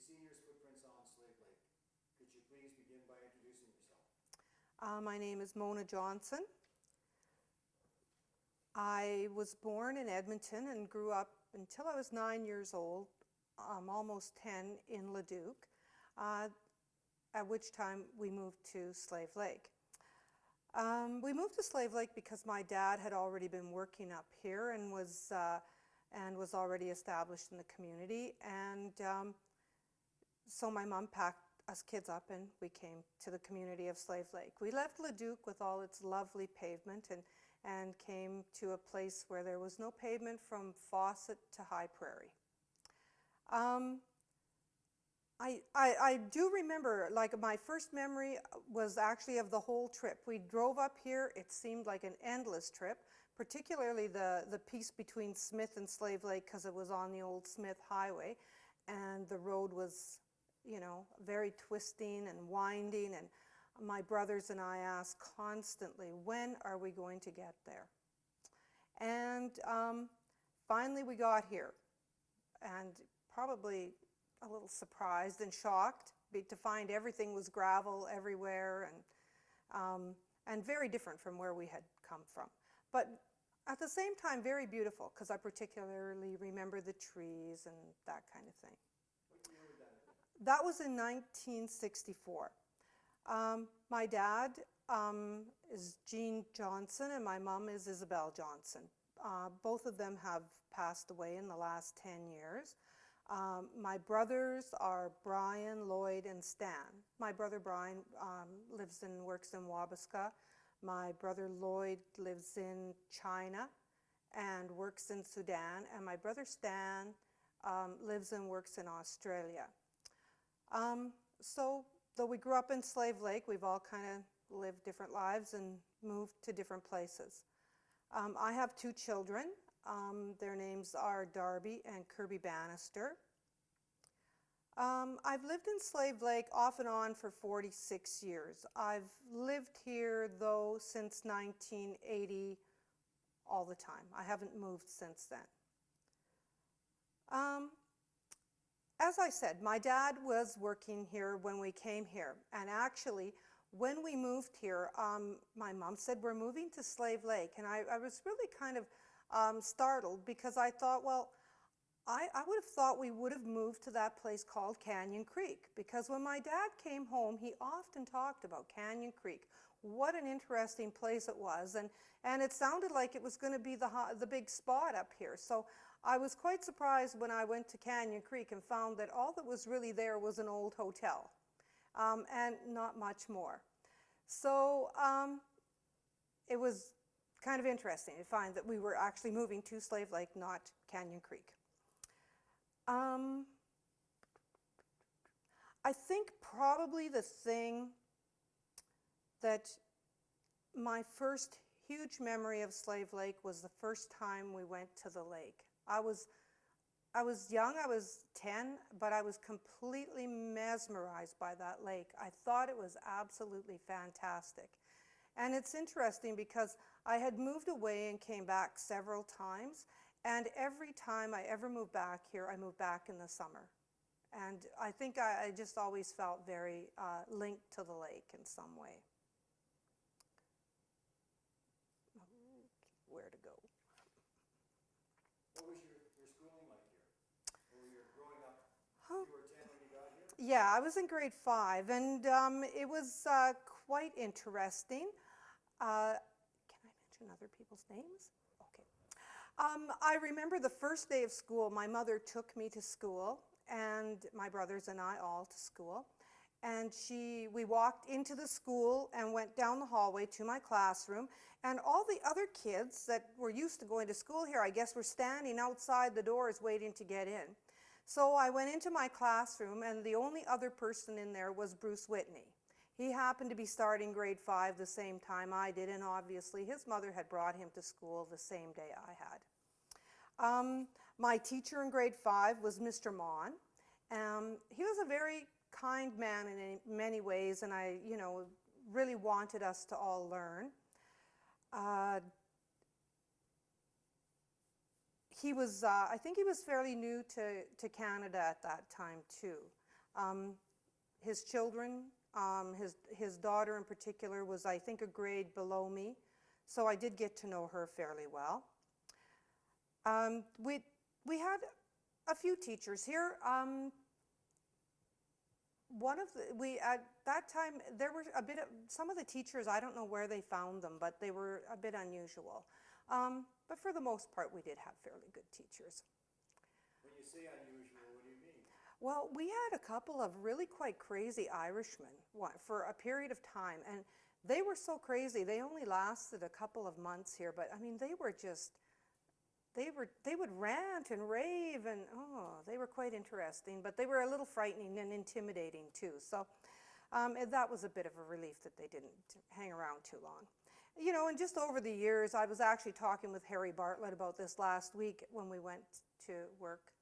Seniors Footprints on Slave Lake. Could you please begin by introducing yourself? My name is Mona Johnson. I was born in Edmonton and grew up until I was 9 years old, almost 10, in Leduc, at which time we moved to Slave Lake. We moved to Slave Lake because my dad had already been working up here and was already established in the community, and so my mom packed us kids up and we came to the community of Slave Lake. We left Leduc with all its lovely pavement and came to a place where there was no pavement from Fawcett to High Prairie. I do remember, like, my first memory was actually of the whole trip. We drove up here. It seemed like an endless trip, particularly the piece between Smith and Slave Lake, because it was on the old Smith Highway, and the road was, you know, very twisting and winding, and my brothers and I asked constantly, when are we going to get there? And finally we got here, and probably a little surprised and shocked to find everything was gravel everywhere, and very different from where we had come from. But at the same time, very beautiful, because I particularly remember the trees and that kind of thing. What year was that? That was in 1964. My dad is Gene Johnson and my mom is Isabel Johnson. Both of them have passed away in the last 10 years. My brothers are Brian, Lloyd, and Stan. My brother Brian lives and works in Wabasca. My brother Lloyd lives in China and works in Sudan. And my brother Stan lives and works in Australia. So though we grew up in Slave Lake, we've all kind of lived different lives and moved to different places. I have two children. Their names are Darby and Kirby Bannister. I've lived in Slave Lake off and on for 46 years. I've lived here, though, since 1980 all the time. I haven't moved since then. As I said, my dad was working here when we came here, and actually, when we moved here, my mom said, we're moving to Slave Lake, and I was really kind of startled, because I thought, well, I would have thought we would have moved to that place called Canyon Creek, because when my dad came home, he often talked about Canyon Creek. What an interesting place it was, and it sounded like it was going to be the big spot up here. So I was quite surprised when I went to Canyon Creek and found that all that was really there was an old hotel, and not much more. So it was kind of interesting to find that we were actually moving to Slave Lake, not Canyon Creek. I think probably the thing that my first huge memory of Slave Lake was the first time we went to the lake. I was young, I was 10, but I was completely mesmerized by that lake. I thought it was absolutely fantastic. And it's interesting because I had moved away and came back several times, and every time I ever moved back here, I moved back in the summer. And I think I just always felt very linked to the lake in some way. Where to go? What was your schooling like here? Or you were growing up, you were 10 when you got here? Yeah, I was in grade 5, and it was quite interesting. Can I mention other people's names? Okay. I remember the first day of school, my mother took me to school, and my brothers and I all to school. And we walked into the school and went down the hallway to my classroom, and all the other kids that were used to going to school here, I guess, were standing outside the doors waiting to get in. So I went into my classroom, and the only other person in there was Bruce Whitney. He happened to be starting grade 5 the same time I did, and obviously his mother had brought him to school the same day I had. My teacher in grade 5 was Mr. Mon. He was a very kind man in many ways, and I, really wanted us to all learn. He was, I think he was fairly new to Canada at that time too. His children, his daughter in particular was, I think, a grade below me, so I did get to know her fairly well. We had a few teachers here. At that time, there were some of the teachers, I don't know where they found them, but they were a bit unusual. But for the most part, we did have fairly good teachers. When you say unusual, what do you mean? Well, we had a couple of really quite crazy Irishmen for a period of time, and they were so crazy. They only lasted a couple of months here, but I mean, they would rant and rave, and they were quite interesting, but they were a little frightening and intimidating too. So that was a bit of a relief that they didn't hang around too long. You know, and just over the years, I was actually talking with Harry Bartlett about this last week when we went to work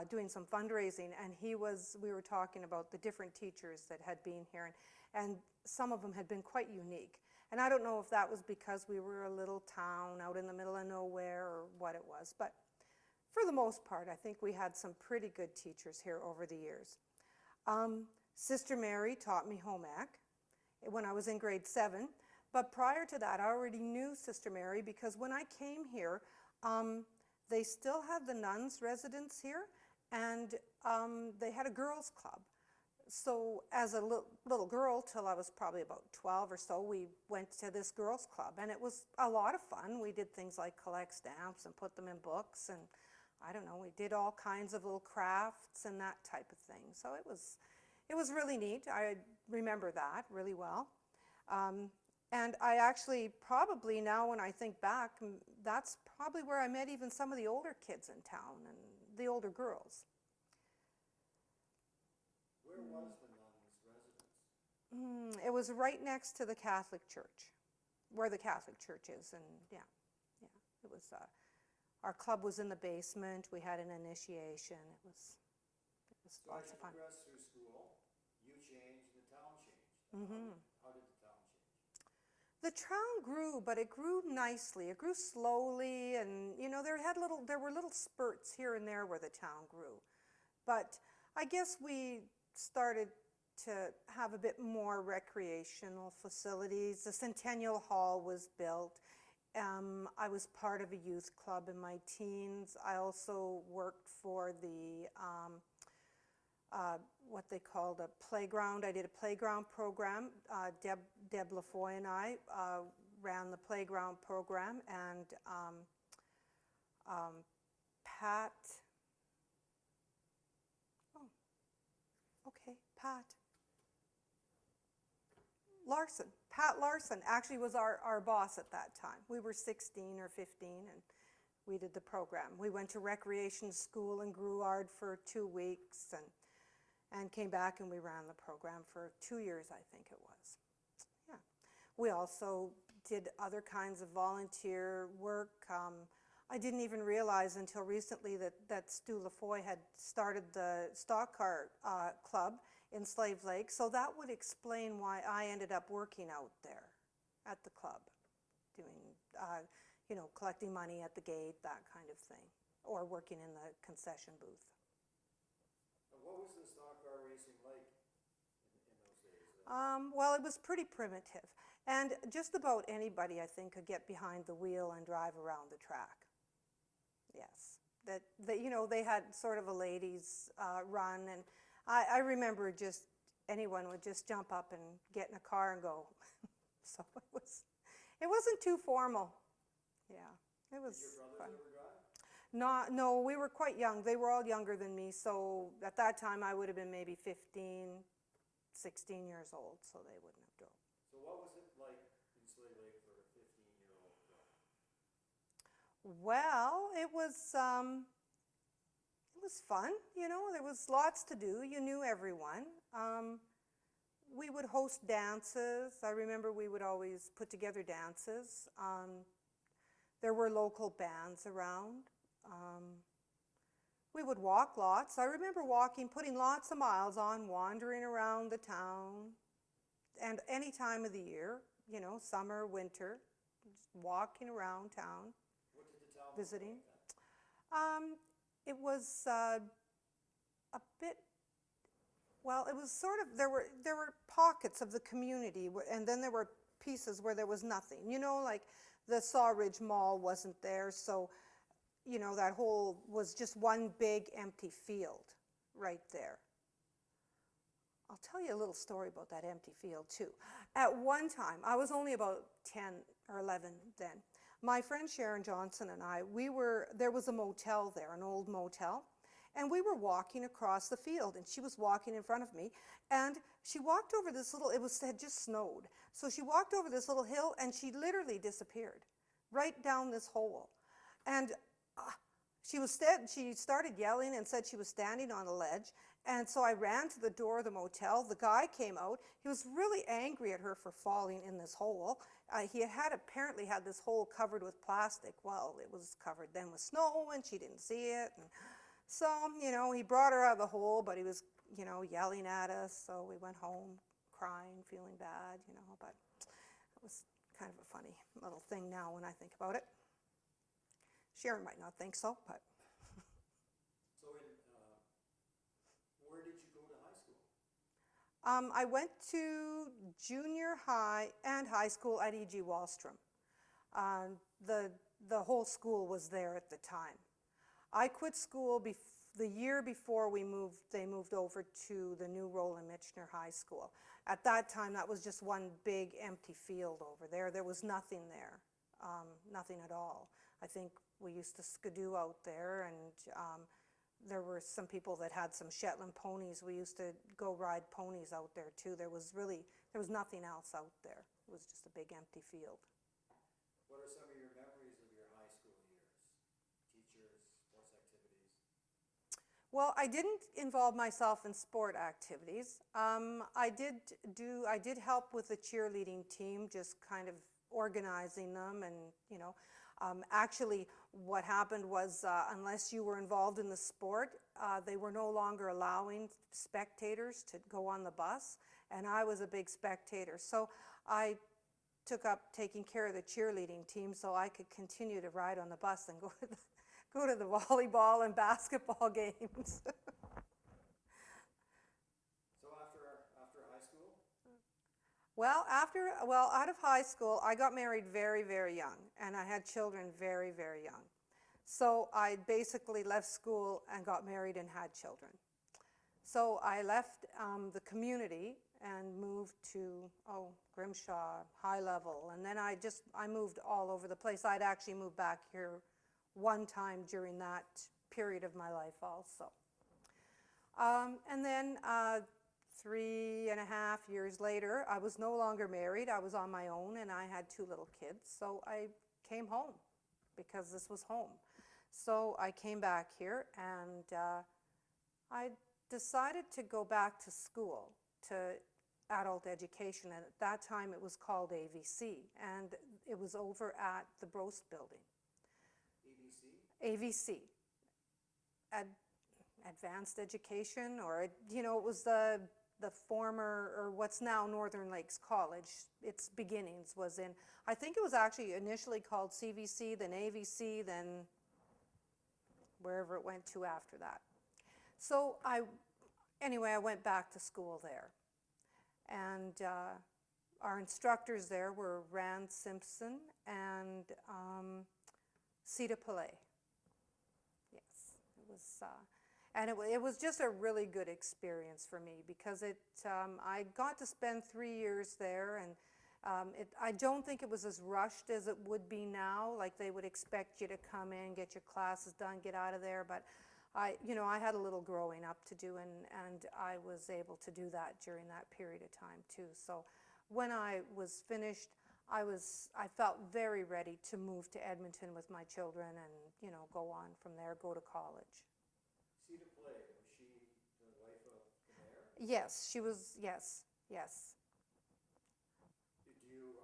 doing some fundraising, and we were talking about the different teachers that had been here, and some of them had been quite unique. And I don't know if that was because we were a little town out in the middle of nowhere or what it was, but for the most part, I think we had some pretty good teachers here over the years. Sister Mary taught me home ec when I was in grade 7, but prior to that, I already knew Sister Mary because when I came here, they still had the nuns' residence here, and they had a girls' club. So as a little girl, till I was probably about 12 or so, we went to this girls' club, and it was a lot of fun. We did things like collect stamps and put them in books, and I don't know, we did all kinds of little crafts and that type of thing. So it was really neat. I remember that really well. And I actually probably now when I think back, that's probably where I met even some of the older kids in town and the older girls. Where was the nuns' residence? It was right next to the Catholic Church, where the Catholic Church is, and yeah, it was. Our club was in the basement. We had an initiation. It was So lots as of you fun. progressed through school, you changed, the town changed. Mm-hmm. How did the town change? The town grew, but it grew nicely. It grew slowly, and you know there were little spurts here and there where the town grew. But I guess we started to have a bit more recreational facilities. The Centennial Hall was built. I was part of a youth club in my teens. I also worked for the what they called a playground. I did a playground program. Deb Lafoy and I ran the playground program, and Pat. Oh, okay, Pat Larson. Pat Larson actually was our boss at that time. We were 16 or 15, and we did the program. We went to recreation school in Gruard for 2 weeks, and came back, and we ran the program for 2 years, I think it was. Yeah. We also did other kinds of volunteer work. I didn't even realize until recently that Stu Lafoy had started the stock car club in Slave Lake, so that would explain why I ended up working out there at the club, doing, collecting money at the gate, that kind of thing, or working in the concession booth. What was the stock car racing like in those days? Well, it was pretty primitive, and just about anybody, I think, could get behind the wheel and drive around the track. Yes, they had sort of a ladies' run, and I remember just anyone would just jump up and get in a car and go. So it wasn't too formal. Yeah, it was. Did your brothers ever drive? No, we were quite young. They were all younger than me, so at that time I would have been maybe 15, 16 years old, so they wouldn't have drove. So what was it like in Slave Lake for a 15-year-old girl? Well, it was fun, there was lots to do. You knew everyone. We would host dances. I remember we would always put together dances. There were local bands around. We would walk lots. I remember putting lots of miles on, wandering around the town, and any time of the year, summer, winter, just walking around town. What did the town visiting. look like then? It was a bit Well, it was sort of, there were pockets of the community, and then there were pieces where there was nothing. You know, like the Sawridge Mall wasn't there, so, you know, that whole was just one big empty field right there. I'll tell you a little story about that empty field too. At one time, I was only about 10 or 11 then. My friend Sharon Johnson and I, there was a motel there, an old motel, and we were walking across the field, and she was walking in front of me, and she walked over this little, had just snowed, so she walked over this little hill, and she literally disappeared right down this hole. And she started yelling and said she was standing on a ledge, and so I ran to the door of the motel. The guy came out. He was really angry at her for falling in this hole. He had apparently had this hole covered with plastic. Well, it was covered then with snow, and she didn't see it. And so, you know, he brought her out of the hole, but he was, you know, yelling at us. So we went home crying, feeling bad, you know, but it was kind of a funny little thing now when I think about it. Sharon might not think so, but. So where did you go to high school? I went to junior high and high school at E.G. Wallstrom. The whole school was there at the time. I quit school the year before they moved over to the new Roland Michener High School. At that time, that was just one big empty field over there. There was nothing there, nothing at all. I think we used to skidoo out there, and there were some people that had some Shetland ponies. We used to go ride ponies out there too. There was nothing else out there. It was just a big empty field. What are some of your memories of your high school years? Teachers, sports activities? Well, I didn't involve myself in sport activities. I did help with the cheerleading team, just kind of organizing them, and you know. Actually, what happened was unless you were involved in the sport, they were no longer allowing spectators to go on the bus, and I was a big spectator. So I took up taking care of the cheerleading team so I could continue to ride on the bus and go to the volleyball and basketball games. So after high school? Well, out of high school, I got married very, very young, and I had children very, very young. So I basically left school and got married and had children. So I left the community and moved to, Grimshaw, High Level, and then I moved all over the place. I'd actually moved back here one time during that period of my life also. And then 3.5 years later, I was no longer married. I was on my own, and I had 2 little kids. So I came home because this was home. So I came back here, and I decided to go back to school, to adult education. And at that time, it was called AVC, and it was over at the Brost Building. AVC. Advanced Education, or, you know, it was the former, or what's now Northern Lakes College. Its beginnings was in, I think it was actually initially called CVC, then AVC, then wherever it went to after that. So I went back to school there. And our instructors there were Rand Simpson and Sita Pillay. Yes, it was... And it was just a really good experience for me because I got to spend 3 years there, and I don't think it was as rushed as it would be now. Like they would expect you to come in, get your classes done, get out of there. But I had a little growing up to do, and I was able to do that during that period of time too. So when I was finished, I felt very ready to move to Edmonton with my children and go on from there, go to college. Sita Pillay, was she the wife of the mayor? Yes, she was, yes. Are you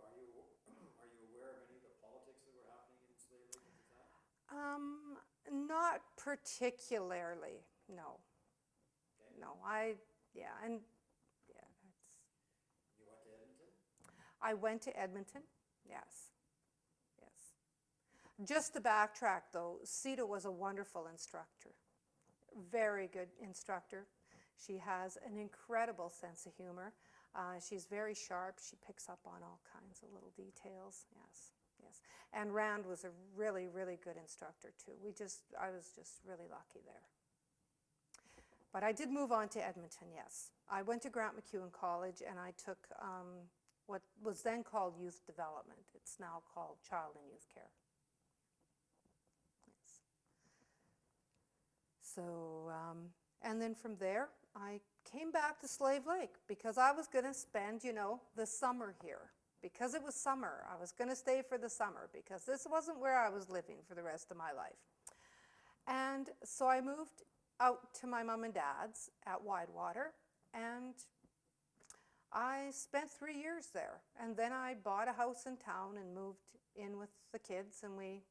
aware of any of the politics that were happening in Slave Lake at the time? Not particularly, no. Okay. No, that's... You went to Edmonton? I went to Edmonton, yes. Just to backtrack though, Sita was a wonderful instructor. Very good instructor. She has an incredible sense of humor. She's very sharp. She picks up on all kinds of little details. Yes, yes. And Rand was a really, really good instructor too. I was just really lucky there. But I did move on to Edmonton, yes. I went to Grant MacEwan College and I took what was then called youth development. It's now called child and youth care. Yes. So, and then from there, I came back to Slave Lake because I was going to spend, the summer here. Because it was summer, I was going to stay for the summer because this wasn't where I was living for the rest of my life. And so I moved out to my mom and dad's at Widewater, and I spent 3 years there. And then I bought a house in town and moved in with the kids, and we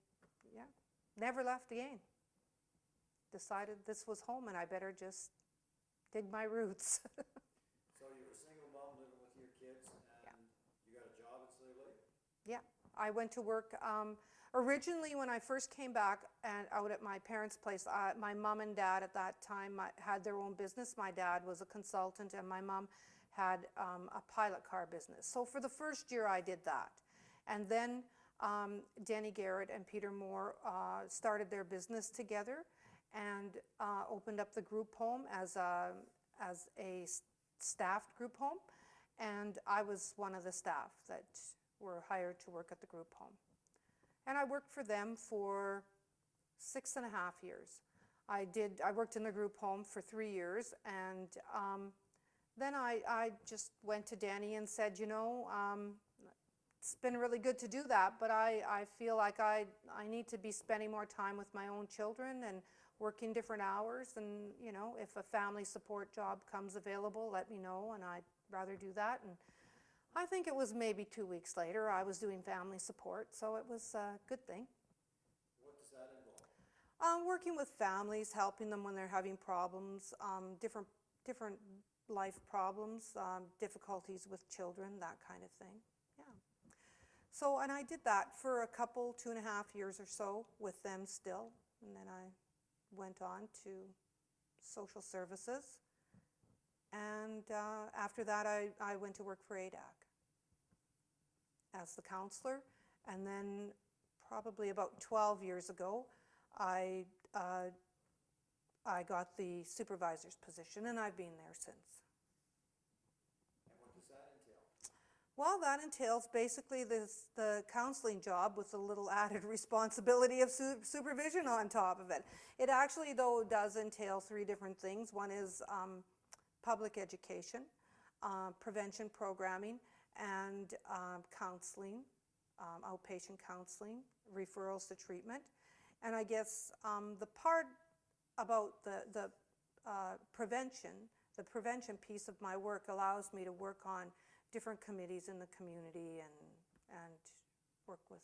never left again. Decided this was home and I better just dig my roots. So you're a single mom living with your kids, and you got a job at Slave Lake? Yeah, I went to work. Originally, when I first came back and out at my parents' place, my mom and dad at that time had their own business. My dad was a consultant, and my mom had a pilot car business. So for the first year, I did that. And then Denny Garrett and Peter Moore started their business together and opened up the group home as a staffed group home. And I was one of the staff that were hired to work at the group home. And I worked for them for 6.5 years. I worked in the group home for 3 years, and then I just went to Danny and said, it's been really good to do that, but I feel like I need to be spending more time with my own children and working different hours, and if a family support job comes available, let me know, and I'd rather do that. And I think it was maybe 2 weeks later, I was doing family support, so it was a good thing. What does that involve? Working with families, helping them when they're having problems, different life problems, difficulties with children, that kind of thing. Yeah. So, and I did that for a couple, 2.5 years or so with them still, and then I went on to social services. And after that, I went to work for ADAC as the counselor. And then probably about 12 years ago, I got the supervisor's position, and I've been there since. And what does that entail? Well, that entails basically the counseling job with a little added responsibility of supervision on top of it. It actually, though, does entail 3 different things. One is public education, prevention programming, and counseling, outpatient counseling, referrals to treatment. And I guess the part about the prevention piece of my work allows me to work on different committees in the community and work with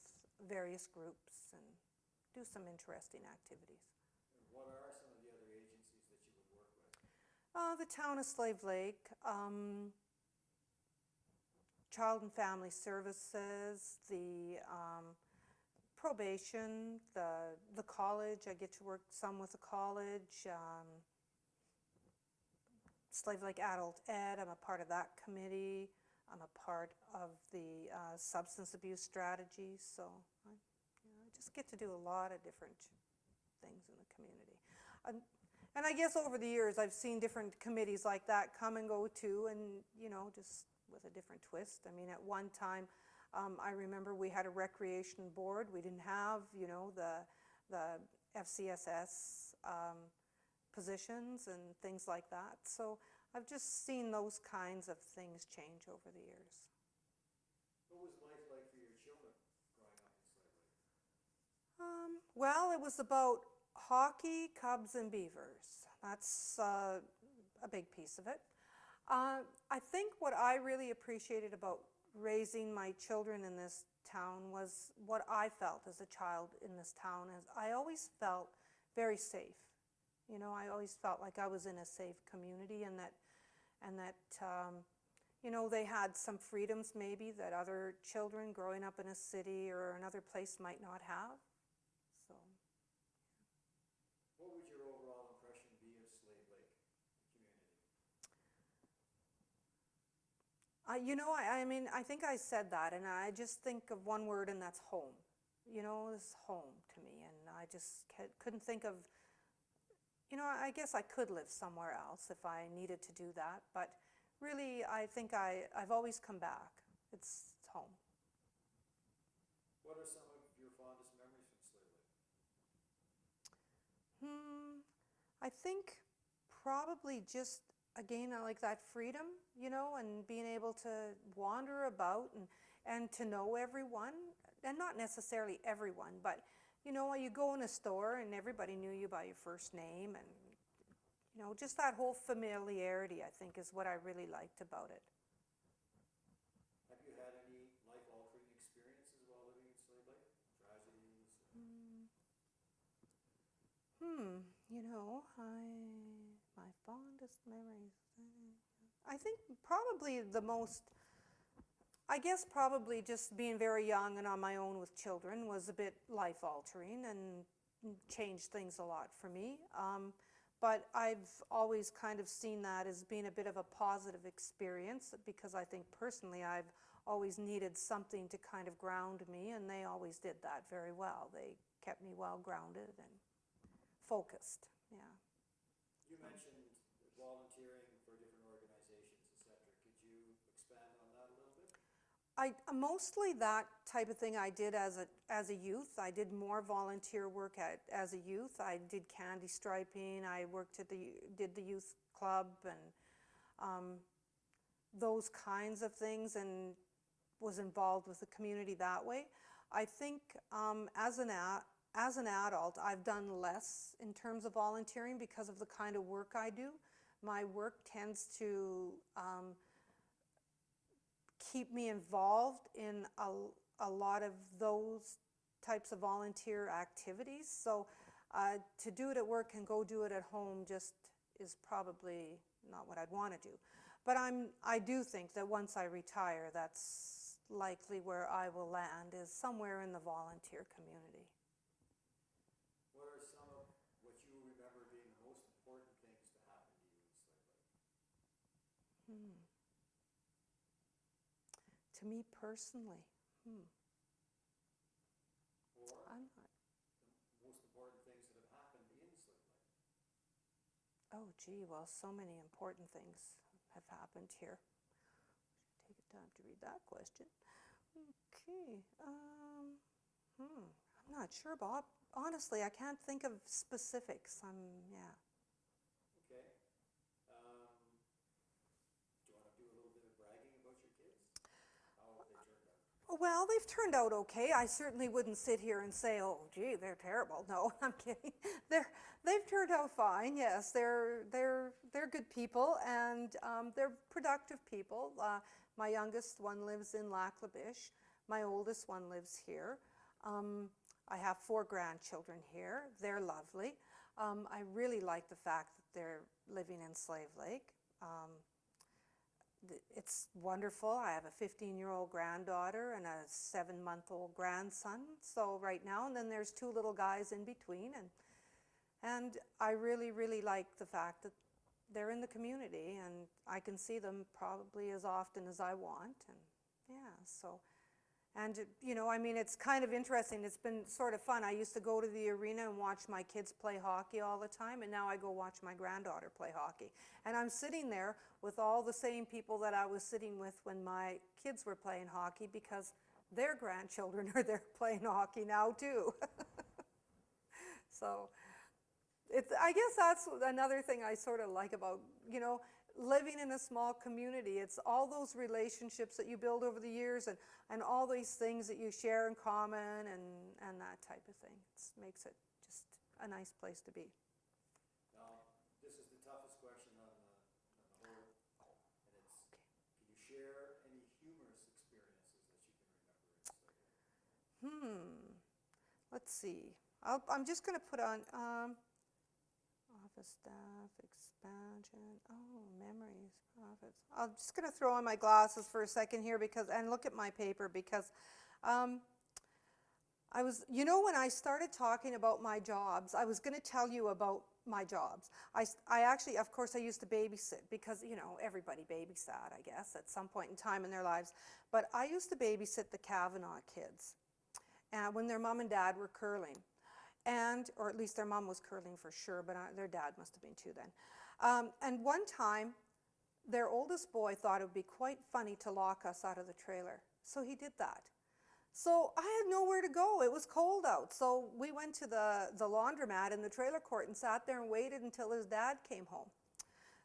various groups and do some interesting activities. And what are some of the other agencies that you would work with? The town of Slave Lake, Child and Family Services, the probation, the college. I get to work some with the college. Slave Lake Adult Ed, I'm a part of that committee. I'm a part of the substance abuse strategy. So I just get to do a lot of different things in the community. And I guess over the years, I've seen different committees like that come and go too, and just with a different twist. I mean, at one time, I remember we had a recreation board. We didn't have, the FCSS positions and things like that. So I've just seen those kinds of things change over the years. What was life like for your children growing up in Slave Lake? Well, it was about hockey, Cubs, and Beavers. That's a big piece of it. I think what I really appreciated about raising my children in this town was what I felt as a child in this town. Is I always felt very safe. I always felt like I was in a safe community, and that they had some freedoms maybe that other children growing up in a city or another place might not have. So. What would your overall impression be of Slave Lake, the community? You know, I mean, I think I said that, and I just think of one word, and that's home. You know, this is home to me, and I just couldn't think of, you know, I guess I could live somewhere else if I needed to do that, but really, I think I've always come back. It's home. What are some of your fondest memories from Slave Lake? I think probably just, again, I like that freedom, you know, and being able to wander about and to know everyone, and not necessarily everyone, but, you know, you go in a store and everybody knew you by your first name, and, you know, just that whole familiarity, I think, is what I really liked about it. Have you had any life-altering experiences while living in Slave Lake? Tragedies? You know, my fondest memories. I think probably the most, I guess probably just being very young and on my own with children was a bit life-altering and changed things a lot for me. But I've always kind of seen that as being a bit of a positive experience, because I think personally I've always needed something to kind of ground me, and they always did that very well. They kept me well grounded and focused, yeah. You mentioned volunteering for different organizations, etc. Could you expand on that a little bit? Mostly that type of thing I did as a youth. I did more volunteer work as a youth. I did candy striping. I worked did the youth club and those kinds of things, and was involved with the community that way. I think as an adult, I've done less in terms of volunteering because of the kind of work I do. My work tends to keep me involved in a lot of those types of volunteer activities. So to do it at work and go do it at home just is probably not what I'd want to do. But I do think that once I retire, that's likely where I will land, is somewhere in the volunteer community. What are some of what you remember being the most important things to happen to you in Slave Lake? To me personally, Or I'm not. the most important things that have happened in Slave Lake? Oh, gee, well, so many important things have happened here. Take the time to read that question. Okay. I'm not sure, Bob. Honestly, I can't think of specifics. Yeah. Okay. Do you want to do a little bit of bragging about your kids? How have they turned out? Well, they've turned out okay. I certainly wouldn't sit here and say, "Oh, gee, they're terrible." No, I'm kidding. They've turned out fine. Yes, they're good people, and they're productive people. My youngest one lives in Lac La Biche. My oldest one lives here. I have 4 grandchildren here. They're lovely. I really like the fact that they're living in Slave Lake. It's wonderful. I have a 15-year-old granddaughter and a 7-month-old grandson. So right now, and then there's 2 little guys in between, and I really, really like the fact that they're in the community, and I can see them probably as often as I want, and yeah, so. And, you know, I mean, it's kind of interesting. It's been sort of fun. I used to go to the arena and watch my kids play hockey all the time, and now I go watch my granddaughter play hockey. And I'm sitting there with all the same people that I was sitting with when my kids were playing hockey, because their grandchildren are there playing hockey now, too. So I guess that's another thing I sort of like about, you know, living in a small community. It's all those relationships that you build over the years, and all these things that you share in common, and that type of thing. It makes it just a nice place to be. Now, this is the toughest question on the whole, and it's, can you share any humorous experiences that you can remember in Slave Lake? Let's see. I'm just going to put on office staff, expansion, memories, profits. I'm just going to throw on my glasses for a second here and look at my paper, because I was, you know, when I started talking about my jobs, I was going to tell you about my jobs. I actually, of course, I used to babysit because, you know, everybody babysat, I guess, at some point in time in their lives. But I used to babysit the Kavanaugh kids when their mom and dad were curling. Or at least their mom was curling for sure, but their dad must have been too then. And one time, their oldest boy thought it would be quite funny to lock us out of the trailer. So he did that. So I had nowhere to go. It was cold out. So we went to the laundromat in the trailer court and sat there and waited until his dad came home.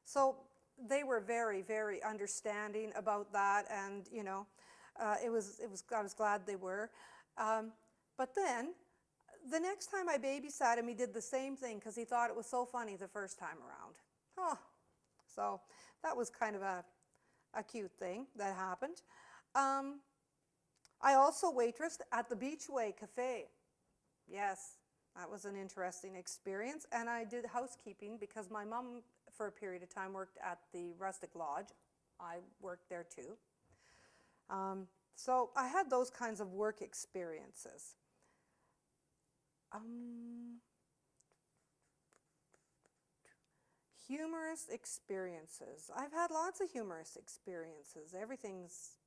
So they were very, very understanding about that, and you know, I was glad they were. But then the next time I babysat him, he did the same thing because he thought it was so funny the first time around. Oh, so that was kind of a cute thing that happened. I also waitressed at the Beachway Cafe. Yes, that was an interesting experience. And I did housekeeping because my mom, for a period of time, worked at the Rustic Lodge. I worked there too. So I had those kinds of work experiences. Humorous experiences. I've had lots of humorous experiences. Everything's,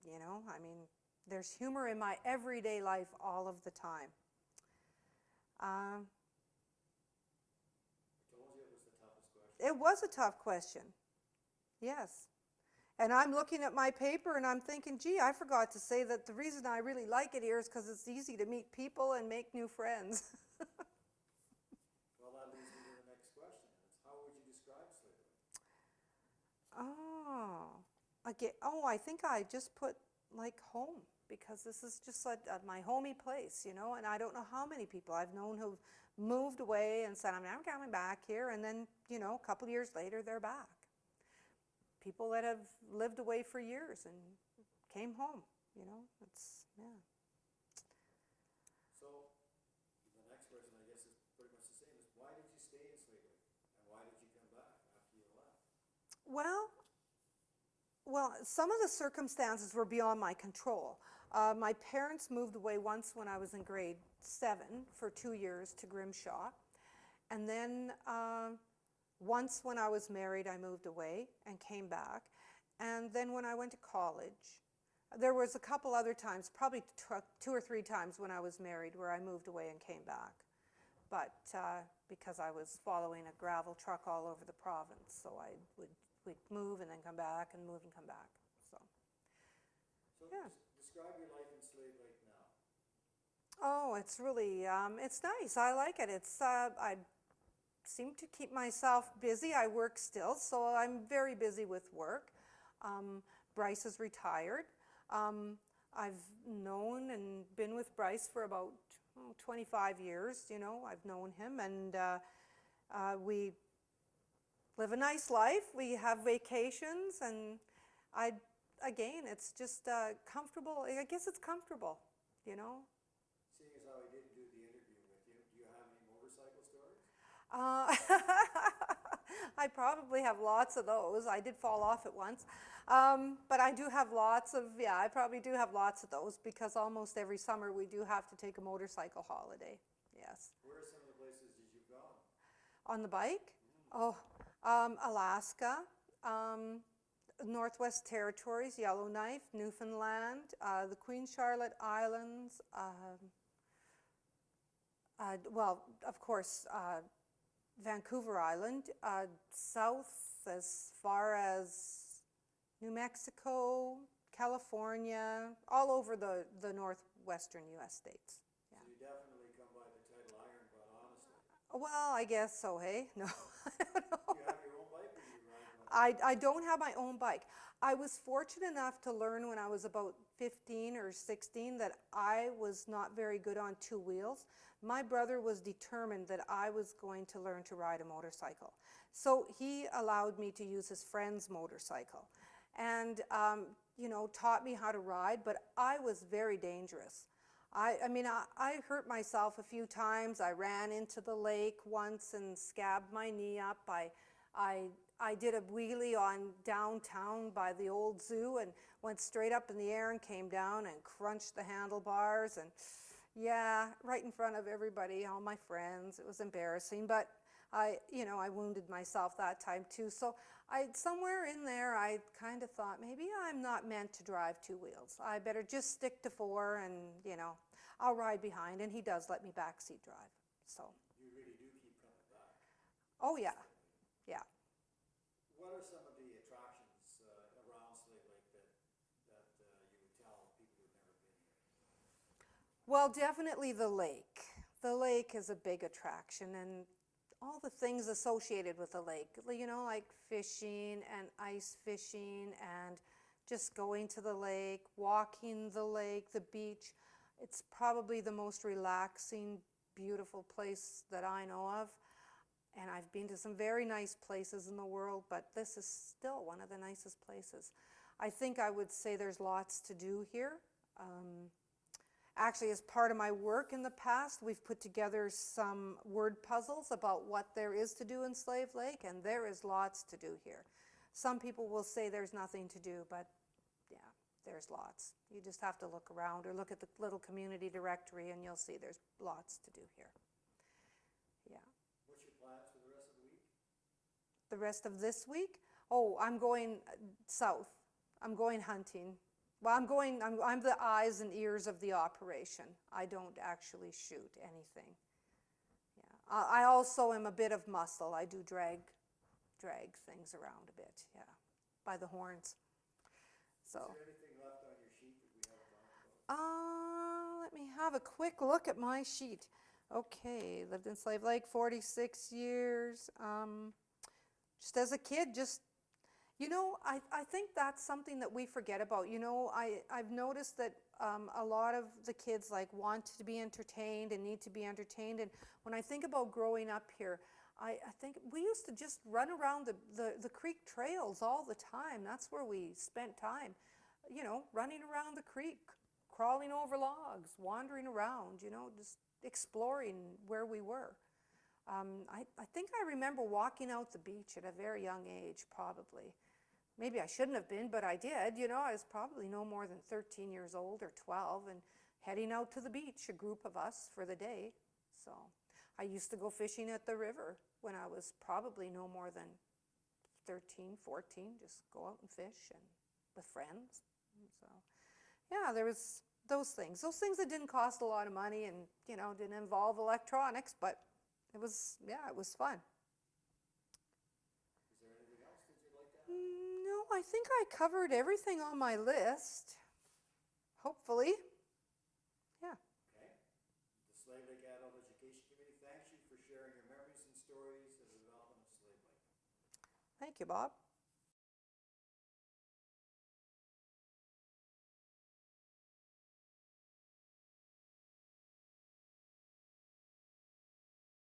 you know, I mean, there's humor in my everyday life all of the time. I told you it was the toughest question. It was a tough question. Yes. And I'm looking at my paper and I'm thinking, gee, I forgot to say that the reason I really like it here is because it's easy to meet people and make new friends. Well, that leads me to the next question. It's how would you describe Slave Lake? I think I just put like home, because this is just like my homey place, you know, and I don't know how many people I've known who've moved away and said, I'm never coming back here, and then, you know, a couple years later, they're back. People that have lived away for years and came home, you know, yeah. So, the next question, I guess, is pretty much the same. Is why did you stay in Slave Lake? And why did you come back after you left? Well, some of the circumstances were beyond my control. My parents moved away once when I was in grade 7 for 2 years to Grimshaw. And then once when I was married, I moved away and came back. And then when I went to college, there was a couple other times, probably 2 or 3 times when I was married, where I moved away and came back. But because I was following a gravel truck all over the province, so we'd move and then come back and move and come back. So yeah. Describe your life in Slave Lake now. Oh, it's really, it's nice. I like it. I seem to keep myself busy. I work still, so I'm very busy with work. Bryce is retired. I've known and been with Bryce for about 25 years, you know. I've known him, and we live a nice life. We have vacations, and again, it's just comfortable. I guess it's comfortable, you know. Seeing as how I didn't do the interview with you, do you have any motorcycle stories? I probably have lots of those. I did fall off it once. But I do have lots of, I probably do have lots of those, because almost every summer we do have to take a motorcycle holiday. Yes. Where are some of the places that you've gone? On the bike? Alaska, Northwest Territories, Yellowknife, Newfoundland, the Queen Charlotte Islands, well, of course, Vancouver Island, south as far as New Mexico, California, all over the northwestern U.S. states. Yeah. So you definitely come by the title Iron Butt, honestly. Well, I guess so, hey? No, I don't know. Do you have your own bike, or do you ride one? I don't have my own bike. I was fortunate enough to learn when I was about 15 or 16 that I was not very good on 2 wheels. My brother was determined that I was going to learn to ride a motorcycle. So he allowed me to use his friend's motorcycle and, you know, taught me how to ride, but I was very dangerous. I hurt myself a few times. I ran into the lake once and scabbed my knee up. I did a wheelie on downtown by the old zoo and went straight up in the air and came down and crunched the handlebars, and Yeah, right in front of everybody, all my friends. It was embarrassing, but I wounded myself that time too. So somewhere in there, I kind of thought maybe I'm not meant to drive two wheels. I better just stick to four, and I'll ride behind. And he does let me backseat drive. So. You really do keep coming back. Oh yeah, yeah. What are some of the attractions around Slave Lake that you would tell people who've never been here? Well, definitely the lake. The lake is a big attraction, and all the things associated with the lake, like fishing and ice fishing and just going to the lake, walking the lake, the beach. It's probably the most relaxing, beautiful place that I know of. And I've been to some very nice places in the world, but this is still one of the nicest places. I think I would say there's lots to do here. Actually, as part of my work in the past, we've put together some word puzzles about what there is to do in Slave Lake, and there is lots to do here. Some people will say there's nothing to do, but yeah, there's lots. You just have to look around or look at the little community directory, and you'll see there's lots to do here. Yeah. What's your plans for the rest of the week? The rest of this week? Oh, I'm going south. I'm going hunting. Well, I'm the eyes and ears of the operation. I don't actually shoot anything. Yeah. I also am a bit of muscle. I do drag things around a bit, yeah, by the horns. So. Is there anything left on your sheet that we haven't talked about? Let me have a quick look at my sheet. Okay, lived in Slave Lake 46 years. Just as a kid, I think that's something that we forget about. I've noticed that a lot of the kids want to be entertained and need to be entertained. And when I think about growing up here, I think we used to just run around the creek trails all the time. That's where we spent time, running around the creek, crawling over logs, wandering around, just exploring where we were. I think I remember walking out the beach at a very young age, probably. Maybe I shouldn't have been, but I did. I was probably no more than 13 years old or 12 and heading out to the beach, a group of us for the day. So I used to go fishing at the river when I was probably no more than 13, 14, just go out and fish and with friends. So yeah, there was those things that didn't cost a lot of money and, didn't involve electronics, but it was fun. Is there anything else that you'd like to add? No, I think I covered everything on my list. Hopefully. Yeah. Okay. The Slave Lake Adult Education Committee thanks you for sharing your memories and stories of the development of Slave Lake. Thank you, Bob.